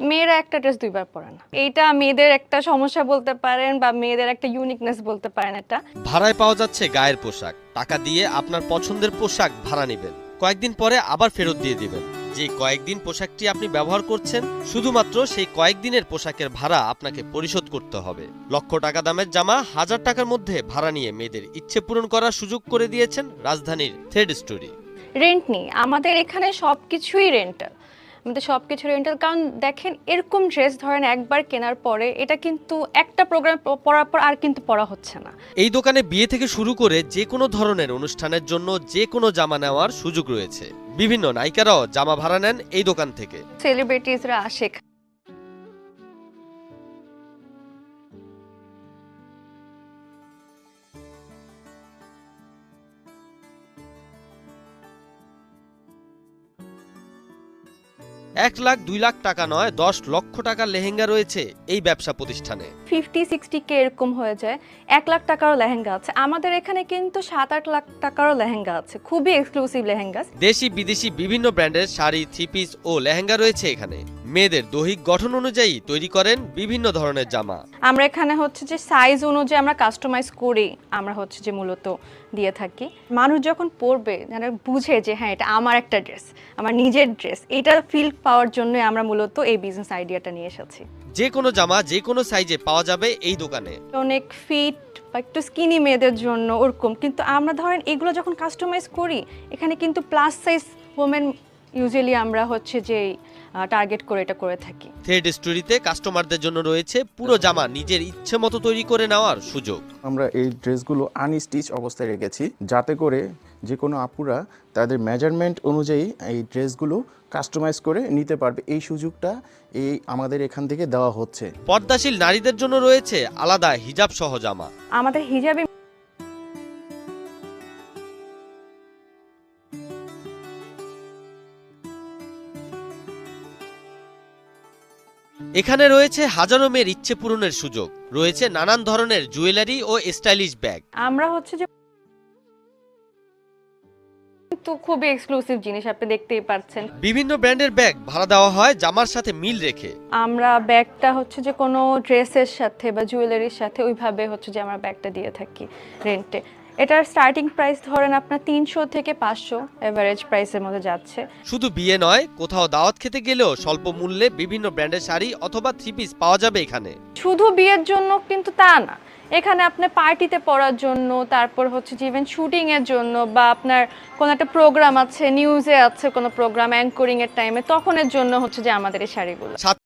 মেয়েরা একটা ড্রেস দুইবার পরে না, এইটা মেয়েদের একটা সমস্যা বলতে পারেন বা মেয়েদের একটা ইউনিকনেস বলতে পারেন। এটা ভাড়ায় পাওয়া যাচ্ছে গায়ের পোশাক, টাকা দিয়ে আপনার পছন্দের পোশাক ভাড়া নেবেন, কয়েকদিন পরে আবার ফেরত দিয়ে দিবেন। যে কয়েকদিন পোশাকটি আপনি ব্যবহার করছেন, শুধুমাত্র সেই কয়েকদিনের পোশাকের ভাড়া আপনাকে পরিশোধ করতে হবে। লক্ষ টাকা দামের জামা 1000 টাকার মধ্যে ভাড়া নিয়ে মেয়েদের ইচ্ছে পূরণ করার সুযোগ করে দিয়েছেন রাজধানীর থ্রেড স্টোরি। রেন্ট নেই, আমাদের এখানে সবকিছুই রেন্টাল। আমাদের সবকিছু রেন্টাল। কারণ দেখেন, এরকম ড্রেস ধরেন একবার কেনার পরে এটা কিন্তু একটা প্রোগ্রাম পরার পর আর কিন্তু পরা হচ্ছে না। এই দোকানে বিয়ে থেকে শুরু করে যে কোনো ধরনের অনুষ্ঠানের জন্য যে কোনো জামা নেওয়ার সুযোগ রয়েছে। বিভিন্ন নায়িকারাও জামা ভাড়া নেন এই দোকান থেকে। সেলিব্রিটিসরা আসে। 1 লাখ 2 লাখ টাকা নয়, 10 লক্ষ টাকার লেহেঙ্গা রয়েছে এই ব্যবসা প্রতিষ্ঠানে। 50-60K এরকম হয়ে যায়। 1 লাখ টাকারও লেহেঙ্গা আছে আমাদের এখানে, কিন্তু 7-8 লাখ টাকারও লেহেঙ্গা আছে, খুবই এক্সক্লুসিভ লেহেঙ্গা। দেশি বিদেশি বিভিন্ন ব্র্যান্ডের শাড়ি, থ্রি পিস ও লেহেঙ্গা রয়েছে এখানে। মেয়েদের দৈহিক গঠন অনুযায়ী তৈরি করেন বিভিন্ন ধরনের জামা। আমরা এখানে হচ্ছে যে সাইজ অনুযায়ী আমরা কাস্টমাইজ করি, আমরা হচ্ছে যে মূলত দিয়ে থাকি। মানুষ যখন পরবে যেন বুঝে যে হ্যাঁ এটা আমার একটা ড্রেস, আমার নিজের ড্রেস, এটা ফিল পাওয়ার জন্য আমরা মূলত এই বিজনেস আইডিয়াটা নিয়ে এসেছি। যে কোনো জামা যে কোনো সাইজে পাওয়া যাবে এই দোকানে। অনেক ফিট বা একটু স্কিনি মেয়েদের জন্য ওরকম, কিন্তু আমরা ধরেন এগুলো যখন কাস্টমাইজ করি, এখানে কিন্তু প্লাস সাইজ ওমেন ইউজুয়ালি আমরা হচ্ছে যে টার্গেট করে এটা করে থাকি। থ্রেড স্টোরিতে কাস্টমারদের জন্য রয়েছে পুরো জামা নিজের ইচ্ছে মতো তৈরি করে নেওয়ার সুযোগ। আমরা এই ড্রেসগুলো আনস্টিচ অবস্থায় রেখেছি, যাতে করে যে কোনো আপুরা তাদের মেজারমেন্ট অনুযায়ী এই ড্রেসগুলো কাস্টমাইজ করে নিতে পারবে। এই সুযোগটা আমাদের এখান থেকে দেওয়া হচ্ছে। পর্দাশীল নারীদের জন্য রয়েছে আলাদা হিজাব সহ জামা। আমাদের হিজাবে এখানে রয়েছে হাজারো মেয়ের ইচ্ছে পূরণের সুযোগ, রয়েছে নানান ধরনের জুয়েলারি ও স্টাইলিশ ব্যাগ। আমরা হচ্ছে যে তো খুবই এক্সক্লুসিভ জিনিস আপনি দেখতেই পাচ্ছেন। বিভিন্ন ব্র্যান্ডের ব্যাগ ভাড়া দেওয়া হয় জামার সাথে মিল রেখে। আমরা ব্যাগটা হচ্ছে যে কোনো ড্রেসের সাথে বা জুয়েলারির সাথে ওইভাবে হচ্ছে যে আমরা ব্যাগটা দিয়ে থাকি রেন্টে। এটার স্টার্টিং প্রাইস ধরেন আপনার 300 থেকে 500 এভারেজ প্রাইসের মধ্যে যাচ্ছে। শুধু বিয়ে নয়, কোথাও দাওয়াত খেতে গেলেও স্বল্প মূল্যে বিভিন্ন ব্র্যান্ডের শাড়ি অথবা থ্রি পিস পাওয়া যাবে এখানে। শুধু বিয়ের জন্য কিন্তু তা না, এখানে আপনি পার্টিতে পরার জন্য, তারপর হচ্ছে যে ইভেন শুটিং এর জন্য, বা আপনার কোনো একটা প্রোগ্রাম আছে, নিউজে আছে কোনো প্রোগ্রাম অ্যাঙ্করিং এর টাইমে, তখনের জন্য হচ্ছে যে আমাদের এই শাড়িগুলো।